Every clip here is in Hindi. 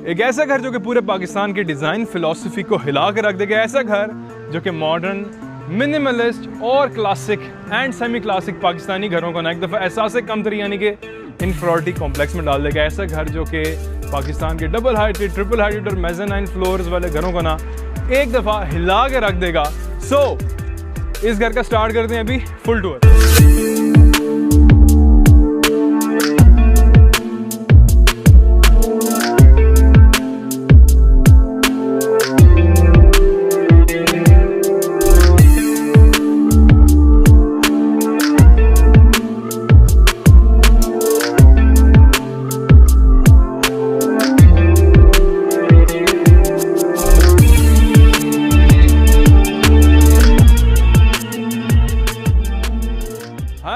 एक ऐसा घर जो कि पूरे पाकिस्तान की डिज़ाइन फिलॉसफी को हिला के रख देगा, ऐसा घर जो कि मॉडर्न, मिनिमलिस्ट और classic and semi classic Pakistani घरों को ना एक दफ़ा एहसास कमतरी यानी कि इंफीरियरिटी कॉम्प्लेक्स में डाल देगा। ऐसा घर जो कि पाकिस्तान के डबल हाइटेड, ट्रिपल हाइटेड और मेज़ानाइन फ्लोर्स वाले घरों को ना एक दफ़ा हिला के रख देगा। सो इस घर का स्टार्ट करते हैं अभी full tour.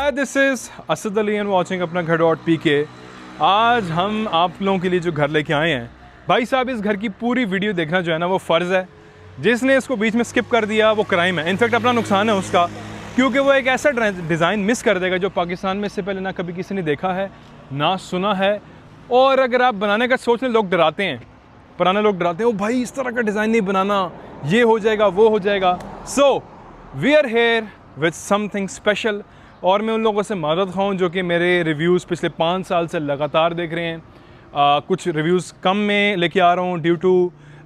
This is Asad Ali and watching अपना घर.pk। आज हम आप लोगों के लिए जो घर लेके आए हैं, भाई साहब इस घर की पूरी वीडियो देखना जो है ना वो फ़र्ज़ है। जिसने इसको बीच में स्किप कर दिया वो क्राइम है, इनफैक्ट अपना नुकसान है उसका, क्योंकि वो एक ऐसा डिज़ाइन मिस कर देगा जो पाकिस्तान में इससे पहले ना कभी किसी ने देखा है ना सुना है। और अगर आप बनाने का सोच लें, लोग डराते हैं, पुराने लोग डराते हैं, ओ भाई इस तरह का डिज़ाइन नहीं बनाना, ये हो जाएगा वो हो जाएगा। So we are here with something special. और मैं उन लोगों से मदद खाऊँ जो कि मेरे रिव्यूज़ पिछले 5 साल से लगातार देख रहे हैं। कुछ रिव्यूज़ कम में लेके आ रहा हूँ ड्यू टू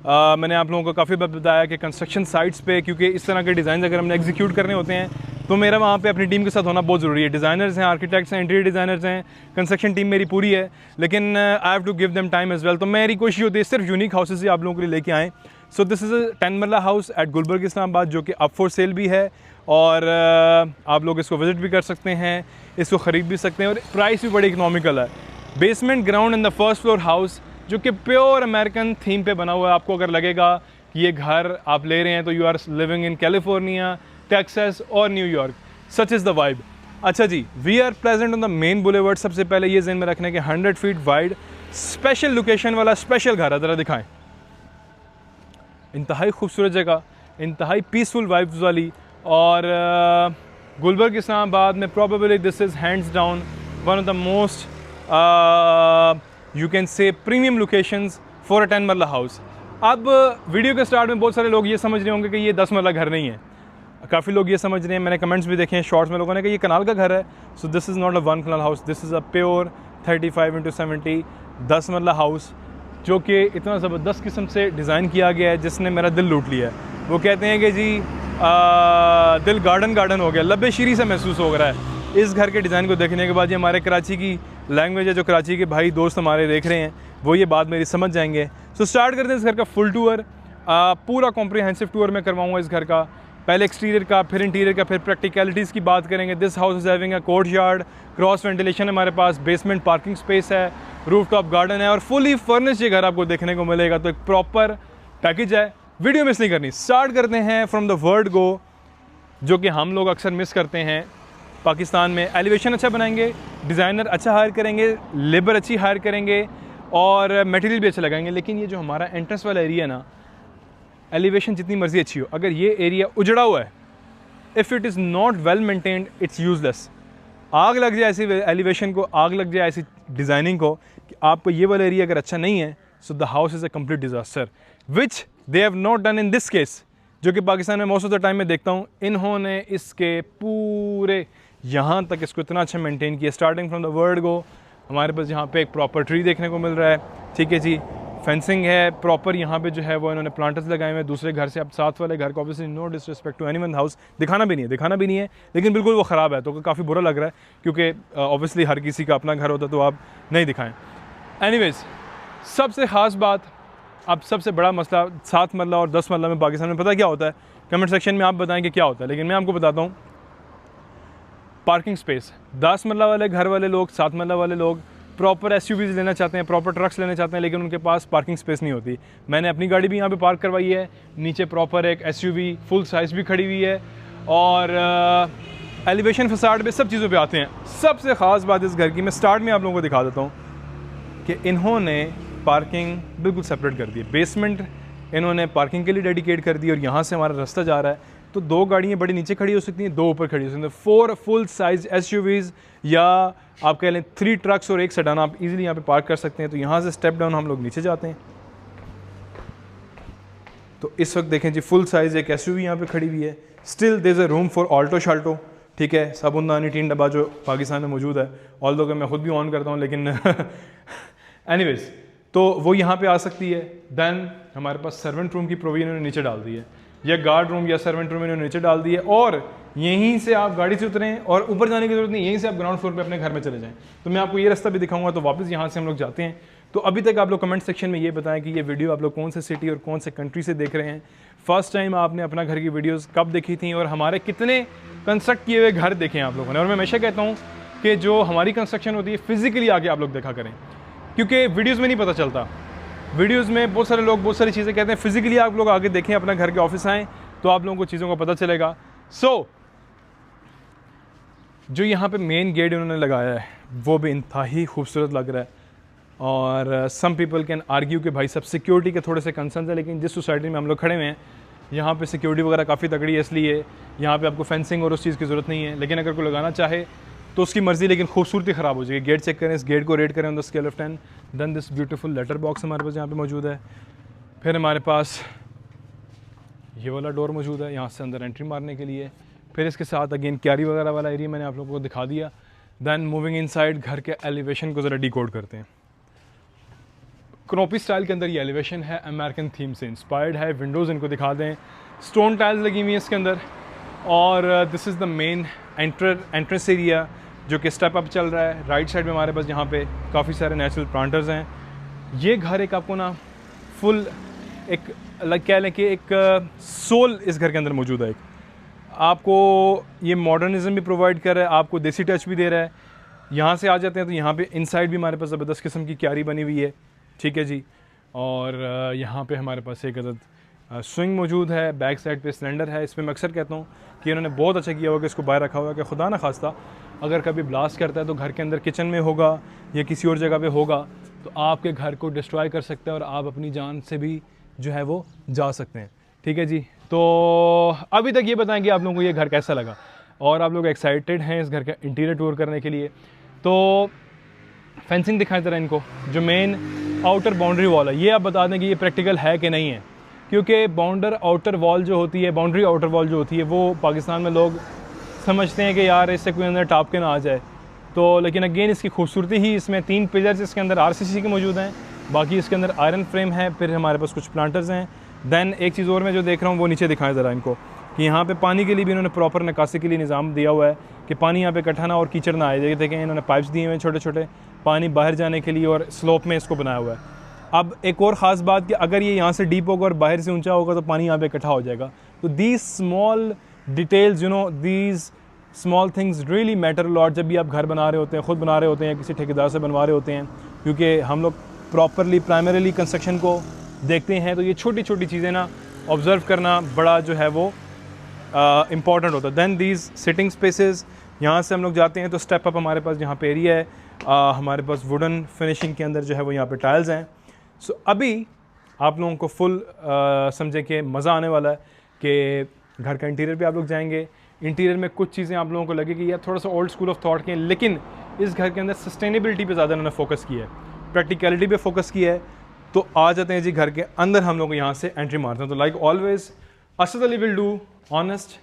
मैंने आप लोगों को काफ़ी बार बताया कि कंस्ट्रक्शन साइट्स पे, क्योंकि इस तरह के डिज़ाइन अगर हमने एग्जीक्यूट करने होते हैं तो मेरा वहाँ पे अपनी टीम के साथ होना बहुत ज़रूरी है। डिज़ाइनर्स हैं, आर्किटेक्ट्स हैं, इंटीरियर डिज़ाइनर्स हैं, कंस्ट्रक्शन टीम मेरी पूरी है, लेकिन I have to give them time as well. तो मेरी कोशिश होती है सिर्फ यूनिक हाउसेस ही आप लोगों के लिए लेके आएँ। सो दिस इज़ अ 10 मरला हाउस एट गुलबर्ग इस्लामाबाद जो कि अप फॉर सेल भी है, और आप लोग इसको विज़िट भी कर सकते हैं, इसको ख़रीद भी सकते हैं, और प्राइस भी बड़ी इकनॉमिकल है। Basement, ground and the first floor house जो कि प्योर अमेरिकन थीम पे बना हुआ है। आपको अगर लगेगा कि ये घर आप ले रहे हैं तो you are living in California, Texas और New York, such is the vibe. अच्छा जी, we are present on the main boulevard. सबसे पहले ये ज़हन में रखने के 100 फीट वाइड स्पेशल लोकेशन वाला स्पेशल घर है। ज़रा दिखाएँ, इंतहाई खूबसूरत जगह, इंतहाई पीसफुल वाइब्स वाली, और गुलबर्ग इस्लामाबाद में probably this is hands down one of the most you can say premium locations for a 10 मरला हाउस। अब वीडियो के स्टार्ट में बहुत सारे लोग ये समझ रहे होंगे कि ये 10 मरला घर नहीं है। काफ़ी लोग ये समझ रहे हैं, मैंने कमेंट्स भी देखे हैं, शॉर्ट्स में लोगों ने कि ये कनाल का घर है। So this is not a 1 kanal house, this is a pure 35x70 10 मरला हाउस जो कि इतना ज़बरदस्त किस्म से डिज़ाइन किया गया है जिसने मेरा दिल लूट लिया है। वो कहते हैं कि जी दिल गार्डन गार्डन हो गया, लबे शीरी से महसूस हो रहा है इस घर के डिज़ाइन को देखने के बाद। ये हमारे कराची की लैंग्वेज है, जो कराची के भाई दोस्त हमारे देख रहे हैं वो ये बात मेरी समझ जाएंगे। सो स्टार्ट करते हैं इस घर का फुल टूर। पूरा कॉम्प्रिहेंसिव टूर मैं करवाऊँगा इस घर का, पहले एक्सटीरियर का, फिर इंटीरियर का, फिर प्रैक्टिकलिटीज़ की बात करेंगे। This house is having a court yard, cross ventilation हमारे पास, बेसमेंट पार्किंग स्पेस है, रूफ टॉप गार्डन है, और फुली फर्निश्ड ये घर आपको देखने को मिलेगा। तो एक प्रॉपर पैकेज है, वीडियो मिस नहीं करनी। स्टार्ट करते हैं फ्रॉम द वर्ड गो, जो कि हम लोग अक्सर मिस करते हैं पाकिस्तान में। एलिवेशन अच्छा बनाएंगे, डिज़ाइनर अच्छा हायर करेंगे, लेबर अच्छी हायर करेंगे, और मटेरियल भी अच्छा लगाएंगे, लेकिन ये जो हमारा एंट्रेंस वाला एरिया है ना, एलिवेशन जितनी मर्जी अच्छी हो, अगर ये एरिया उजड़ा हुआ है, if it is not well maintained, it's useless. आग लग जाए ऐसी एलिवेशन को, आग लग जाए ऐसी डिज़ाइनिंग को कि आपको ये वाला एरिया अगर अच्छा नहीं है, so the house is a complete disaster, which they have not done in this case, जो कि पाकिस्तान में मोस्ट ऑफ द टाइम में देखता हूँ। इन्होंने इसके पूरे यहाँ तक इसको इतना अच्छा मेंटेन किया। Starting from the word go हमारे पास यहाँ पे एक प्रॉपर ट्री देखने को मिल रहा है, ठीक है जी, फेंसिंग है प्रॉपर, यहाँ पे जो है वो इन्होंने प्लांटर्स लगाए हुए हैं। दूसरे घर से अब साथ वाले घर को, obviously no disrespect to anyone house, दिखाना भी नहीं है, लेकिन बिल्कुल वो ख़राब है, तो काफ़ी बुरा लग रहा है, क्योंकि ऑब्वियसली हर किसी का अपना घर होता तो आप नहीं दिखाएं। एनीवेज, सबसे ख़ास बात, अब सबसे बड़ा मसला 7 मरला और 10 मरला में पाकिस्तान में पता क्या होता है? कमेंट सेक्शन में आप बताएं कि क्या होता है, लेकिन मैं आपको बताता हूँ। पार्किंग स्पेस, 10 मरला वाले घर वाले लोग, 7 मरला वाले लोग प्रॉपर एसयूवीज़ लेना चाहते हैं, प्रॉपर ट्रक्स लेना चाहते हैं, लेकिन उनके पास पार्किंग स्पेस नहीं होती। मैंने अपनी गाड़ी भी यहाँ पे पार्क करवाई है, नीचे प्रॉपर एक एसयूवी फुल साइज़ भी खड़ी हुई है, और एलिवेशन फसाड पे सब चीज़ों पे आते हैं। सबसे ख़ास बात इस घर की मैं स्टार्ट में आप लोगों को दिखा देता हूँ कि इन्होंने पार्किंग बिल्कुल सेपरेट कर दी है। बेसमेंट इन्होंने पार्किंग के लिए डेडिकेट कर दी, और यहाँ से हमारा रास्ता जा रहा है, तो 2 गाड़ियाँ बड़ी नीचे खड़ी हो सकती हैं, 2 ऊपर खड़ी हो सकती हैं। 4 फुल साइज़ एसयूवीज़ या आप कह लें 3 ट्रक्स और 1 सेडान आप इजीली यहाँ पे पार्क कर सकते हैं। तो यहाँ से स्टेप डाउन हम लोग नीचे जाते हैं, तो इस वक्त देखें जी फुल साइज़ एक एसयूवी यहाँ पे खड़ी हुई है। Still there is a room for Alto शाल्टो, ठीक है, साबुनदानी टीन डब्बा जो पाकिस्तान में मौजूद है, ऑल्दो कि मैं खुद भी ऑन करता हूँ, लेकिन एनीवेज तो वो यहाँ पे आ सकती है। देन हमारे पास सर्वेंट रूम की प्रोविजन इन्होंने नीचे डाल दी है, या गार्ड रूम या सर्वेंट रूम इन्होंने नीचे डाल दी है, और यहीं से आप गाड़ी से उतरें और ऊपर जाने की जरूरत नहीं, यहीं से आप ग्राउंड फ्लोर पे अपने घर में चले जाएं। तो मैं आपको ये रास्ता भी दिखाऊंगा, तो वापस यहाँ से हम लोग जाते हैं। तो अभी तक आप लोग कमेंट सेक्शन में ये बताएं कि ये वीडियो आप लोग कौन से सिटी और कौन से कंट्री से देख रहे हैं, फर्स्ट टाइम आपने अपना घर की वीडियोज़ कब देखी थी, और हमारे कितने कंस्ट्रक्ट किए हुए घर देखे हैं आप लोगों ने। और मैं हमेशा कहता हूँ कि जो हमारी कंस्ट्रक्शन होती है फिजिकली आके आप लोग देखा करें, क्योंकि वीडियोज़ में नहीं पता चलता। वीडियोज़ में बहुत सारे लोग बहुत सारी चीज़ें कहते हैं, फिजिकली आप लोग आगे देखें, अपना घर के ऑफिस आएँ, तो आप लोगों को चीज़ों का पता चलेगा। सो जो यहाँ पे मेन गेट उन्होंने लगाया है वो भी इंतहाई खूबसूरत लग रहा है। और सम पीपल कैन आर्ग्यू कि भाई सब सिक्योरिटी के थोड़े से कंसर्न है, लेकिन जिस सोसाइटी में हम लोग खड़े हुए हैं यहाँ पे सिक्योरिटी वगैरह काफ़ी तगड़ी है, इसलिए यहाँ पे आपको फेंसिंग और उस चीज़ की ज़रूरत नहीं है। लेकिन अगर कोई लगाना चाहे तो उसकी मर्ज़ी, लेकिन खूबसूरती ख़राब हो जाएगी। गेट चेक करें, इस गेट को रेट करें on the scale of 10। Then this beautiful letter box हमारे पास यहाँ पे मौजूद है। फिर हमारे पास ये वाला डोर मौजूद है यहाँ से अंदर एंट्री मारने के लिए। फिर इसके साथ अगेन क्यारी वगैरह वाला एरिया मैंने आप लोगों को दिखा दिया। देन मूविंग इनसाइड, घर के एलिवेशन को ज़रा डिकोड करते हैं। क्नोपी स्टाइल के अंदर ये एलिवेशन है, अमेरिकन थीम से इंस्पायर्ड है। विंडोज़ इनको दिखा दें, स्टोन टाइल्स लगी हुई है इसके अंदर। और this is the main entrance area जो कि स्टेप अप चल रहा है। राइट साइड में हमारे पास यहाँ पे काफ़ी सारे नेचुरल प्लांटर्स हैं। ये घर एक आपको ना फुल एक लाइक कह लें कि एक सोल इस घर के अंदर मौजूद है। एक आपको ये मॉडर्निज्म भी प्रोवाइड कर रहा है, आपको देसी टच भी दे रहा है। यहाँ से आ जाते हैं तो यहाँ पे इनसाइड भी हमारे पास ज़बरदस्त किस्म की क्यारी बनी हुई है, ठीक है जी। और यहाँ पे हमारे पास एक अदद स्विंग मौजूद है, बैक साइड पे सिलेंडर है। इस पर मैं अक्सर कहता हूँ कि इन्होंने बहुत अच्छा किया हुआ कि इसको बाहर रखा हुआ है कि खुदा ना खास्ता अगर कभी ब्लास्ट करता है तो घर के अंदर किचन में होगा या किसी और जगह पे होगा तो आपके घर को डिस्ट्रॉय कर सकता है और आप अपनी जान से भी जो है वो जा सकते हैं, ठीक है जी। तो अभी तक ये बताएं कि आप लोगों को ये घर कैसा लगा और आप लोग एक्साइटेड हैं इस घर का इंटीरियर टूर करने के लिए। तो फेंसिंग दिखाएं तरह इनको, जो मेन आउटर बाउंड्री वॉल है, ये आप बता दें कि ये प्रैक्टिकल है कि नहीं है, क्योंकि बाउंडर आउटर वॉल जो होती है, बाउंड्री आउटर वॉल जो होती है, वो पाकिस्तान में लोग समझते हैं कि यार इससे कोई अंदर टाप के ना आ जाए। तो लेकिन अगेन इसकी खूबसूरती ही इसमें 3 पिलर्स इसके अंदर आरसीसी के मौजूद हैं, बाकी इसके अंदर आयरन फ्रेम है। फिर हमारे पास कुछ प्लांटर्स हैं। देन एक चीज़ और मैं जो देख रहा हूँ वो नीचे दिखाएं ज़रा इनको, कि यहाँ पे पानी के लिए भी इन्होंने प्रॉपर निकासी के लिए निज़ाम दिया हुआ है कि पानी यहाँ पे इकट्ठा ना और कीचड़ ना आए। देखें इन्होंने पाइप्स दिए हुए हैं छोटे छोटे पानी बाहर जाने के लिए और स्लोप में इसको बनाया हुआ है। अब एक और ख़ास बात कि अगर ये यहाँ से डीप होगा और बाहर से ऊंचा होगा तो पानी यहाँ पे इकट्ठा हो जाएगा। तो these small details, you know, these small things really matter lot जब भी आप घर बना रहे होते हैं, ख़ुद बना रहे होते हैं, किसी ठेकेदार से बनवा रहे होते हैं, क्योंकि हम लोग प्रॉपरली प्राइमरीली कंस्ट्रक्शन को देखते हैं। तो ये छोटी छोटी चीज़ें ना ऑब्ज़र्व करना बड़ा जो है वो इम्पॉर्टेंट होता है। दैन दीज सिटिंग स्पेसेस, यहाँ से हम लोग जाते हैं तो स्टेप अप हमारे पास यहाँ पे एरिया है। हमारे पास वुडन फिनिशिंग के अंदर जो है वो यहाँ पे टाइल्स हैं। सो अभी आप लोगों को फुल समझे कि मज़ा आने वाला है कि घर का इंटीरियर पे आप लोग जाएंगे। इंटीरियर में कुछ चीज़ें आप लोगों को लगेगी यार थोड़ा सा ओल्ड स्कूल ऑफ थॉट के, लेकिन इस घर के अंदर सस्टेनेबिलिटी पे ज़्यादा उन्होंने फोकस किया है, प्रैक्टिकलिटी पे फोकस किया है। तो आ जाते हैं जी घर के अंदर, हम लोग यहाँ से एंट्री मारते हैं। तो like always Asad Ali will do honest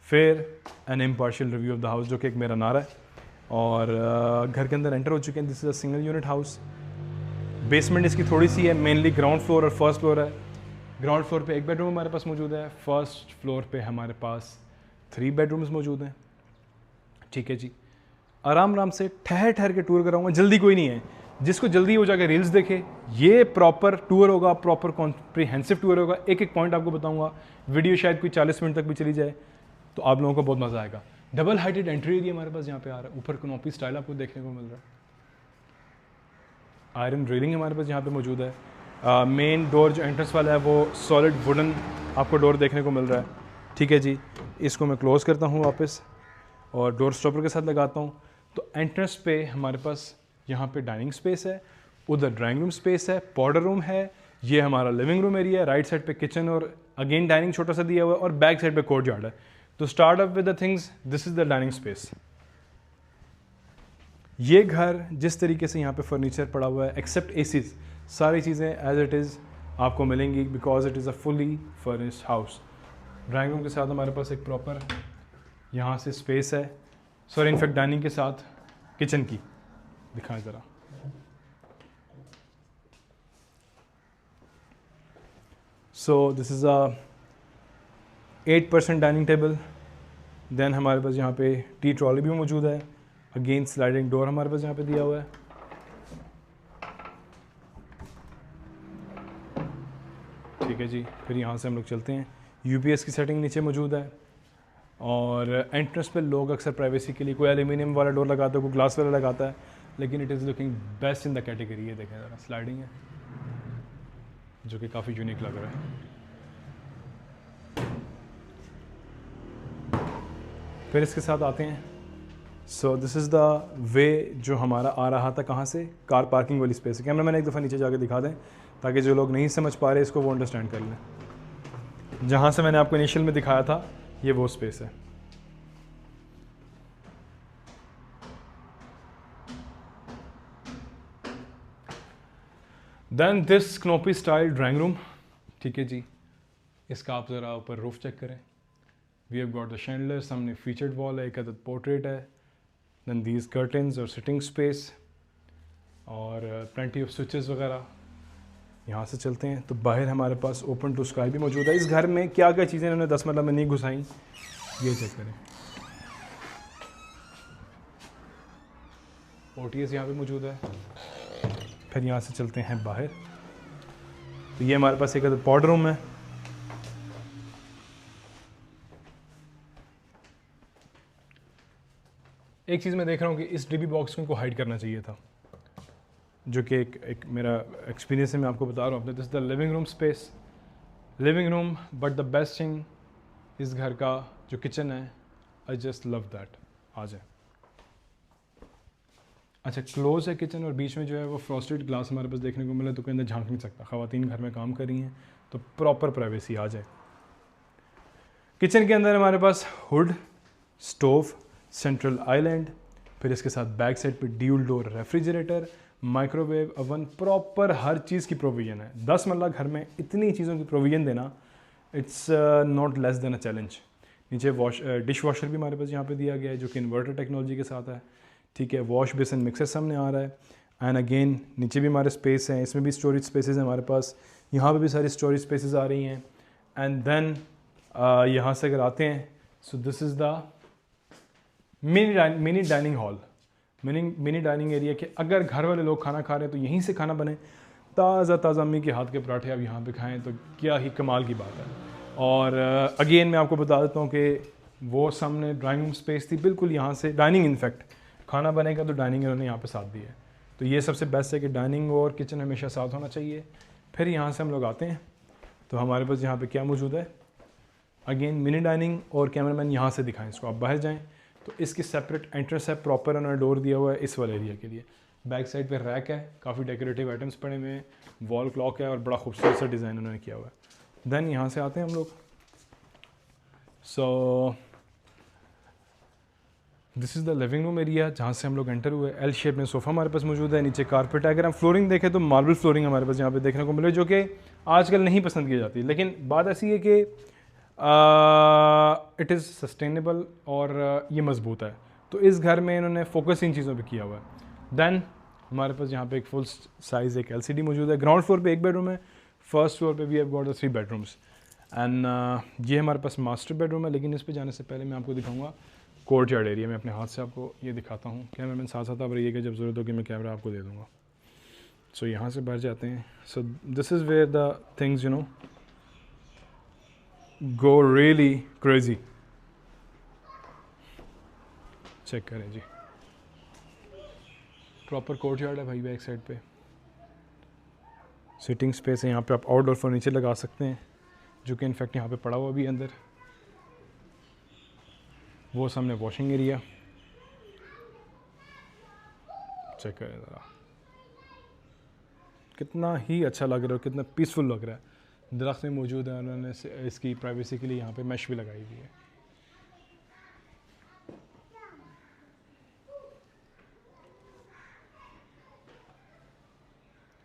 fair and impartial review of the house, जो कि एक मेरा नारा है। और घर के अंदर एंटर हो चुके हैं। This is a single unit house. Basement इसकी थोड़ी सी है, मेनली ग्राउंड फ्लोर और फर्स्ट फ्लोर है। ग्राउंड फ्लोर पे 1 बेडरूम हमारे पास मौजूद है, फर्स्ट फ्लोर पे हमारे पास 3 बेडरूम्स मौजूद हैं, ठीक है जी। आराम आराम से ठहर ठहर के टूर कराऊंगा, जल्दी कोई नहीं है। जिसको जल्दी हो जाकर रील्स देखे, ये प्रॉपर टूर होगा, प्रॉपर कॉम्प्रिहेंसिव टूर होगा। एक एक पॉइंट आपको बताऊंगा। वीडियो शायद कोई 40 मिनट तक भी चली जाए तो आप लोगों को बहुत मज़ा आएगा। डबल हाइटेड एंट्री एरिया हमारे पास यहाँ पे आ रहा है, ऊपर कनोपी स्टाइल आपको देखने को मिल रहा है। आयरन रेलिंग हमारे पास यहाँ पे मौजूद है। मेन डोर जो एंट्रेंस वाला है वो सॉलिड वुडन आपको डोर देखने को मिल रहा है, ठीक है जी। इसको मैं क्लोज़ करता हूँ वापस और डोर स्टॉपर के साथ लगाता हूँ। तो एंट्रेंस पे हमारे पास यहाँ पे डाइनिंग स्पेस है, उधर ड्राइंग रूम स्पेस है, पाउडर रूम है, ये हमारा लिविंग रूम एरिया है। राइट साइड पे किचन और अगेन डाइनिंग छोटा सा दिया हुआ है और बैक साइड पे कोर्ट यार्ड है। तो start up with the things, this is the dining space. ये घर जिस तरीके से यहाँ पे फर्नीचर पड़ा हुआ है, एक्सेप्ट एसीज, सारी चीज़ें एज इट इज़ आपको मिलेंगी because it is a fully furnished house. Drawing room के साथ हमारे पास एक प्रॉपर यहाँ से स्पेस है, सॉरी इनफैक्ट डाइनिंग के साथ किचन की दिखाएं ज़रा। So this is a 8% dining table. Then हमारे पास यहाँ पे टी ट्रॉली भी मौजूद है, अगेन स्लाइडिंग डोर हमारे पास यहाँ पे दिया हुआ है। ठीक है जी, फिर यहाँ से हम लोग चलते हैं। यूपीएस की सेटिंग नीचे मौजूद है, और एंट्रेंस पे लोग अक्सर प्राइवेसी के लिए कोई एल्यूमिनियम वाला डोर लगाता है, कोई ग्लास वाला लगाता है, लेकिन it is looking best in the category. ये देखें ज़रा, स्लाइडिंग है जो कि काफ़ी यूनिक लग रहा है। फिर इसके साथ आते हैं, सो दिस इज़ द वे जो हमारा आ रहा था कहाँ से, कार पार्किंग वाली स्पेस। कैमरा मैन एक दफ़ा नीचे जाके दिखा दें ताकि जो लोग नहीं समझ पा रहे इसको वो अंडरस्टैंड कर लें। जहाँ से मैंने आपको इनिशियल में दिखाया था ये वो स्पेस है। Then this canopy style drawing room. ठीक है जी, इसका आप ज़रा ऊपर रूफ चेक करें। We have got the chandelier, सामने फीचर्ड वॉल है, एक अदद पोर्ट्रेट है, देन दीज कर्टन्स और सिटिंग स्पेस और प्लेंटी ऑफ स्विचेस वगैरह। यहाँ से चलते हैं तो बाहर हमारे पास ओपन टू स्काई भी मौजूद है। इस घर में क्या क्या चीज़ें इन्होंने 10 मरला में नहीं घुसाई, ये चेक करें। ओटीएस यहाँ पे मौजूद है। फिर यहाँ से चलते हैं बाहर, तो ये हमारे पास एक अदद पाउडर रूम है। एक चीज़ मैं देख रहा हूँ कि इस डीबी बॉक्स को इनको हाइड करना चाहिए था, जो कि एक मेरा एक्सपीरियंस है, मैं आपको बता रहा हूँ अपने। This the living room space, living room, but the best thing इस घर का जो किचन है, आई जस्ट लव दैट। आ जाए, अच्छा क्लोज है किचन, और बीच में जो है वो फ्रॉस्टेड ग्लास हमारे पास देखने को मिला, तो कोई अंदर झांक नहीं सकता। ख़वातीन घर में काम कर रही हैं तो प्रॉपर प्राइवेसी आ जाए। किचन के अंदर हमारे पास हुड, स्टोव, सेंट्रल आइलैंड, फिर इसके साथ बैक साइड पे dual door refrigerator, microwave, oven, proper हर चीज़ की प्रोविजन है। 10 मरला घर में इतनी चीज़ों की प्रोविजन देना, it's not less than a challenge. नीचे डिश वॉशर भी हमारे पास यहाँ पे दिया गया है, जो कि इन्वर्टर टेक्नोलॉजी के साथ है। ठीक है, वॉश बेसिन मिक्सर सामने आ रहा है, एंड अगेन नीचे भी हमारे स्पेस हैं, इसमें भी स्टोरेज स्पेसेस हैं हमारे पास, यहाँ पे भी सारी स्टोरेज स्पेसेस आ रही हैं। एंड देन यहाँ से अगर आते हैं, so this is the mini dining hall, mini dining area के अगर घर वाले लोग खाना खा रहे हैं तो यहीं से खाना बने। ताज़ा ताज़ा अम्मी के हाथ के पराठे आप यहाँ पे खाएं तो क्या ही कमाल की बात है। और अगेन मैं आपको बता देता हूँ कि वो सामने ड्राइंग रूम स्पेस थी, बिल्कुल यहाँ से डाइनिंग, इनफैक्ट खाना बनेगा तो डाइनिंग इन्होंने यहाँ पे साथ दी है। तो ये सबसे बेस्ट है कि डाइनिंग और किचन हमेशा साथ होना चाहिए। फिर यहाँ से हम लोग आते हैं तो हमारे पास यहाँ पे क्या मौजूद है, अगेन मिनी डाइनिंग, और कैमरामैन यहाँ से दिखाएं इसको, आप बाहर जाएँ तो इसकी सेपरेट एंट्रेंस है, प्रॉपर उन्होंने डोर दिया हुआ है इस वाले एरिया के लिए। बैक साइड पे रैक है, काफ़ी डेकोरेटिव आइटम्स पड़े हुए हैं, वॉल क्लॉक है और बड़ा खूबसूरत सा डिज़ाइन उन्होंने किया हुआ है। देन यहाँ से आते हैं हम लोग, सो this is the living room area जहाँ से हम लोग एंटर हुए। एल शेप में सोफ़ा हमारे पास मौजूद है, नीचे कारपेट है। अगर हम फ्लोरिंग देखें तो मार्बल फ्लोरिंग हमारे पास यहाँ पे देखने को मिले, जो कि आजकल नहीं पसंद की जाती, लेकिन बात ऐसी है कि इट इज़ सस्टेनेबल और ये मजबूत है, तो इस घर में इन्होंने फोकस इन चीज़ों पे किया हुआ है। देन हमारे पास यहाँ पे एक फुल साइज़ एक LCD मौजूद है। ग्राउंड फ्लोर पे एक बेडरूम है, फर्स्ट फ्लोर पे we have got 3 bedrooms, and ये हमारे पास मास्टर बेडरूम है। लेकिन इस पे जाने से पहले मैं आपको दिखाऊंगा कोर्ट यार्ड एरिया में, अपने हाथ से आपको ये दिखाता हूँ। कैमरा मैन साथ साथ आप रहिएगा, जब ज़रूरत होगी मैं कैमरा आपको दे दूँगा। सो यहाँ से बाहर जाते हैं, so this is where the things you know go really crazy। Check करें जी, प्रॉपर कोर्ट यार्ड है भाई, बैक साइड पे सिटिंग स्पेस है। यहाँ पे आप आउटडोर फर्नीचर लगा सकते हैं, जो कि इनफैक्ट यहाँ पे पड़ा हुआ भी है अंदर। वो सामने वॉशिंग एरिया, चेक करें ज़रा, कितना ही अच्छा लग रहा है, कितना पीसफुल लग रहा है। दरख्त में मौजूद है, उन्होंने इसकी प्राइवेसी के लिए यहाँ पे मैश भी लगाई हुई है।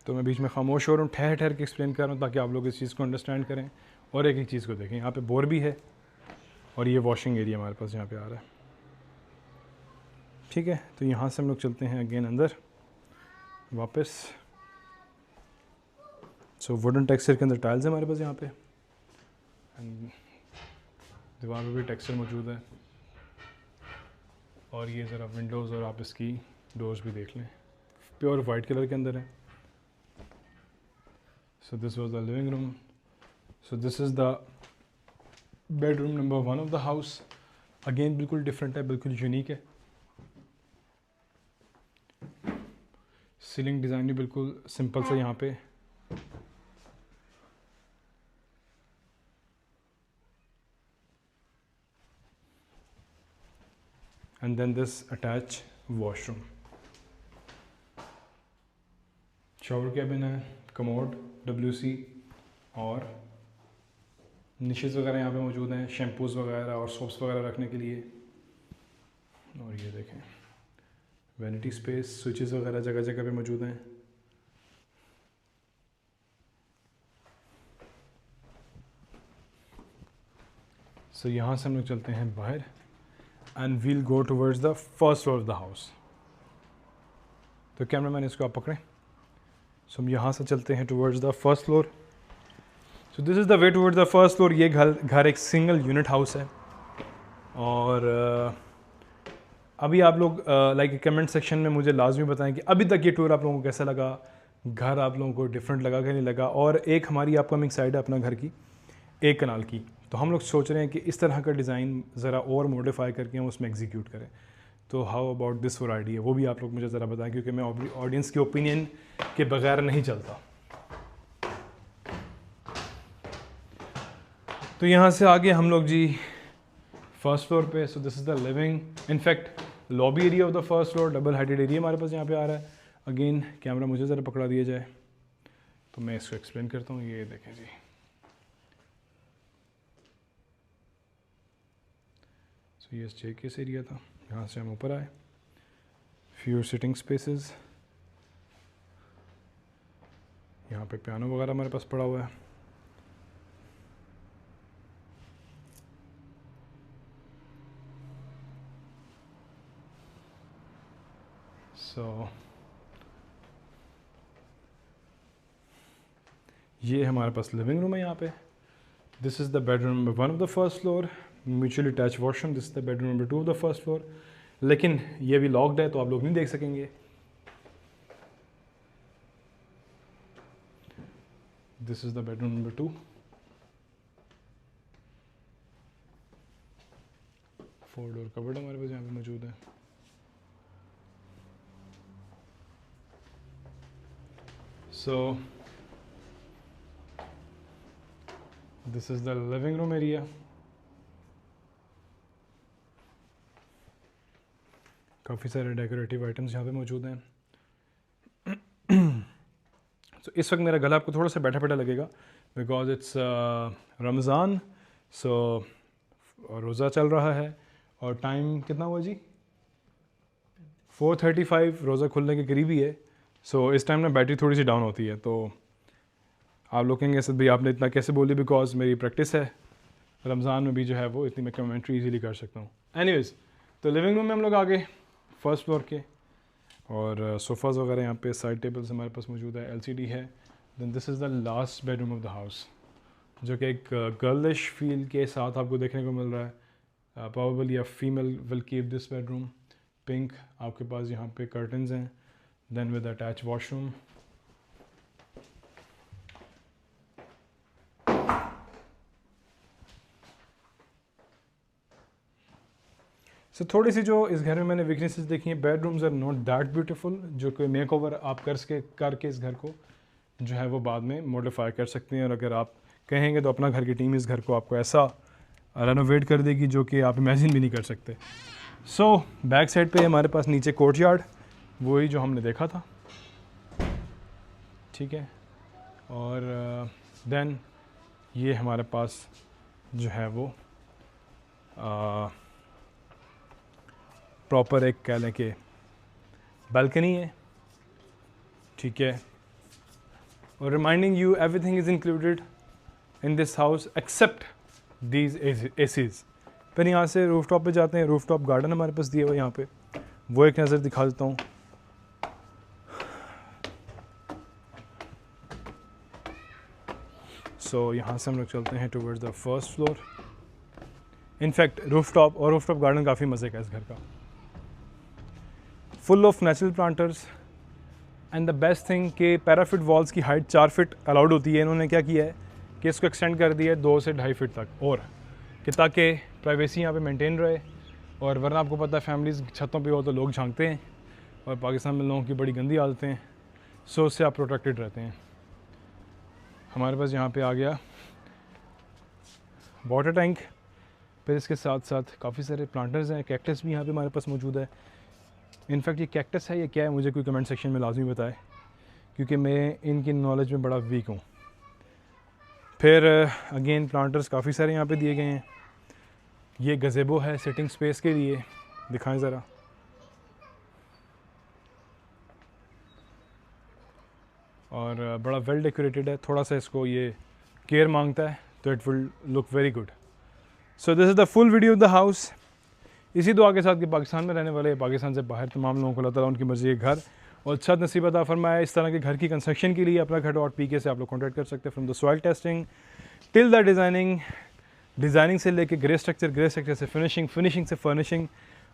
तो मैं बीच में खामोश हो रहा हूँ, ठहर ठहर के एक्सप्लेन कर रहा हूँ ताकि आप लोग इस चीज़ को अंडरस्टैंड करें और एक एक चीज़ को देखें। यहाँ पे बोर भी है और ये वॉशिंग एरिया हमारे पास यहाँ पे आ रहा है। ठीक है, तो यहाँ से हम लोग चलते हैं अगेन अंदर वापस। सो वुडन टेक्सचर के अंदर टाइल्स है हमारे पास यहाँ पे, एंड दीवार पे भी टेक्सचर मौजूद है। और ये ज़रा विंडोज़ और आप इसकी डोर्स भी देख लें, प्योर वाइट कलर के अंदर है। So this was the living room. So this is the bedroom number 1 of the house. Again बिल्कुल डिफरेंट है, बिल्कुल यूनिक है। सीलिंग डिज़ाइन भी बिल्कुल सिंपल सा यहाँ पे। And then this attach washroom, shower cabin है, कमोड, WC और निशेज़ वगैरह यहाँ पे मौजूद हैं, शैम्पूज़ वगैरह और सोप्स वगैरह रखने के लिए। और ये देखें वैनिटी स्पेस, स्विचेस वगैरह जगह जगह पे मौजूद हैं। सो यहाँ से हम लोग चलते हैं बाहर and we'll go towards the first floor of the house. तो कैमरा मैन इसको आप पकड़ें। सो हम यहाँ से चलते हैं towards the first floor. So this is the way towards the first floor. ये घर एक सिंगल यूनिट हाउस है। और अभी आप लोग लाइक कमेंट सेक्शन में मुझे लाजमी बताएं कि अभी तक ये टूर आप लोगों को कैसा लगा, घर आप लोगों को डिफरेंट लगा कि नहीं लगा। और एक हमारी अपकमिंग साइड है अपना घर की, एक कनाल की, तो हम लोग सोच रहे हैं कि इस तरह का डिज़ाइन ज़रा और मॉडिफाई करके हम उसमें एग्जीक्यूट करें। तो how about this for idea, वो भी आप लोग मुझे ज़रा बताएं, क्योंकि मैं ऑडियंस के ओपिनियन के बगैर नहीं चलता। तो यहाँ से आगे हम लोग जी फर्स्ट फ्लोर पे। सो this is the living, in fact lobby area of the first floor, double heighted area हमारे पास यहाँ पे आ रहा है। अगेन कैमरा मुझे ज़रा पकड़ा दिया जाए तो मैं इसको एक्सप्लेन करता हूँ। ये देखें जी, सो ये स्टेयरकेस एरिया था, यहाँ से हम ऊपर आए। फ्यू सिटिंग स्पेसेस, यहाँ पे पियानो वगैरह हमारे पास पड़ा हुआ है। सो ये हमारे पास लिविंग रूम है यहाँ पे। This is the bedroom number 1 of the first floor, mutually attach washroom. This is the bedroom number 2 of the first floor. लेकिन ये भी लॉक्ड है तो आप लोग नहीं देख सकेंगे। This is the bedroom number 2। 4 door cupboard हमारे पास यहाँ पे मौजूद है। So this is the living room area. काफ़ी सारे डेकोरेटिव आइटम्स यहाँ पे मौजूद हैं। तो इस वक्त मेरा गला आपको थोड़ा सा बैठा बैठा लगेगा बिकॉज इट्स रमज़ान। सो रोज़ा चल रहा है और टाइम कितना हुआ जी? 4:35, रोज़ा खुलने के करीब ही है। सो इस टाइम ना बैटरी थोड़ी सी डाउन होती है। तो आप लोग कहेंगे सर भाई आपने इतना कैसे बोली, बिकॉज मेरी प्रैक्टिस है रमज़ान में भी जो है वो इतनी मैं कमेंट्री इजीली कर सकता हूँ। एनीवेज, तो लिविंग रूम में हम लोग आ गए फर्स्ट फ्लोर के, और सोफ़ाज़ वगैरह यहाँ पे, साइड टेबल्स हमारे पास मौजूद है, LCD है। Then this is the last bedroom of the house, जो कि एक गर्लिश फील के साथ आपको देखने को मिल रहा है। Probably a female will keep this bedroom. Pink आपके पास यहाँ पे कर्टन्स हैं, देन विद अटैच वॉशरूम। सो थोड़ी सी जो इस घर में मैंने वीकनेसेस देखी हैं, bedrooms are not that beautiful, जो कि मेक ओवर आप करके इस घर को जो है वो बाद में मॉडिफाई कर सकते हैं। और अगर आप कहेंगे तो अपना घर की टीम इस घर को आपको ऐसा रेनोवेट कर देगी जो कि आप इमेजिन भी नहीं कर सकते। सो बैक साइड पे हमारे पास नीचे कोर्टयार्ड, वही जो हमने देखा था, ठीक है। और देन ये हमारे पास जो है वो प्रॉपर एक कह लें कि बालकनी है, ठीक है। और reminding you everything is included in this house except these ACs. फिर यहाँ से रूफ टॉप पर जाते हैं। रूफ टॉप गार्डन हमारे पास दिया हुआ यहाँ पे, वो एक नज़र दिखा देता हूँ। सो यहाँ से हम लोग चलते हैं towards the first floor. In fact roof top garden काफ़ी मज़े का है इस घर का, full of natural planters. And the best thing कि पैराफिट वॉल्स की हाइट 4 फीट अलाउड होती है। इन्होंने क्या किया है कि इसको एक्सटेंड कर दिया है 2 से 2.5 फीट तक, और कि ताकि प्राइवेसी यहाँ पे मेंटेन रहे। और वरना आपको पता है फैमिलीज़ छतों पे हो तो लोग झांकते हैं, और पाकिस्तान में लोगों की बड़ी गंदी आदतें हैं, सो उससे आप प्रोटेक्टेड रहते हैं। हमारे पास यहाँ पे आ गया वाटर टैंक, फिर इसके साथ साथ काफ़ी सारे प्लांटर्स हैं। कैक्टस भी यहाँ पे हमारे पास मौजूद है। इनफैक्ट ये कैक्टस है या क्या है मुझे कोई कमेंट सेक्शन में लाजमी बताए, क्योंकि मैं इनकी नॉलेज में बड़ा वीक हूँ। फिर अगेन प्लांटर्स काफ़ी सारे यहाँ पे दिए गए हैं। ये गज़ेबो है सिटिंग स्पेस के लिए, दिखाएं ज़रा। और बड़ा वेल डेकोरेटेड है। थोड़ा सा इसको ये केयर मांगता है तो it will look very good. So this is the full video of the house. इसी दुआ के साथ कि पाकिस्तान में रहने वाले, पाकिस्तान से बाहर तमाम लोगों को अल्लाह ताला उनकी मर्ज़ी के घर और अच्छा नसीब अता फरमाए। इस तरह के घर की कंस्ट्रक्शन के लिए अपना घर.pk से आप लोग कॉन्टैक्ट कर सकते हैं। From the soil testing till the designing से लेके ग्रे स्ट्रक्चर से फिनिशिंग से फर्निशिंग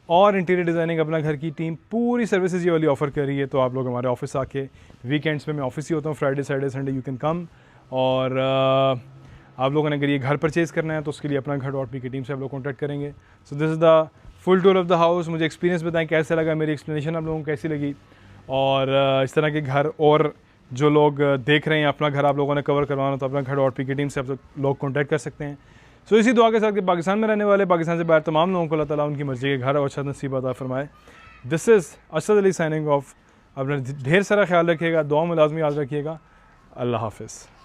और इंटीरियर डिज़ाइनिंग, अपना घर की टीम पूरी सर्विसेज ये वाली ऑफ़र कर रही है। तो आप लोग हमारे ऑफिस आके, वीकेंड्स पे मैं ऑफिस ही होता हूँ, Friday Saturday Sunday you can come. और आप लोगों ने अगर ये घर परचेज़ करना है तो उसके लिए अपना घर.pk टीम से आप लोग कॉन्टैक्ट करेंगे। सो this is the full tour of the house. मुझे एक्सपीरियंस बताएं कैसा लगा, मेरी एक्सप्लेनेशन आप लोगों को कैसी लगी, और इस तरह के घर और जो लोग देख रहे हैं अपना घर आप लोगों ने कवर करवाना तो अपना घर.pk टीम से आप लोग कॉन्टैक्ट कर सकते हैं। सो इसी दुआ के साथ कि पाकिस्तान में रहने वाले, पाकिस्तान से बाहर तमाम लोगों को अल्लाह ताला उनकी मर्ज़ी के घर और अच्छा नसीब अता फरमाए। This is Asad Ali signing off. अपना ढेर सारा ख्याल रखिएगा, दुआ में लाजमी याद रखिएगा। अल्लाह हाफ़िज़।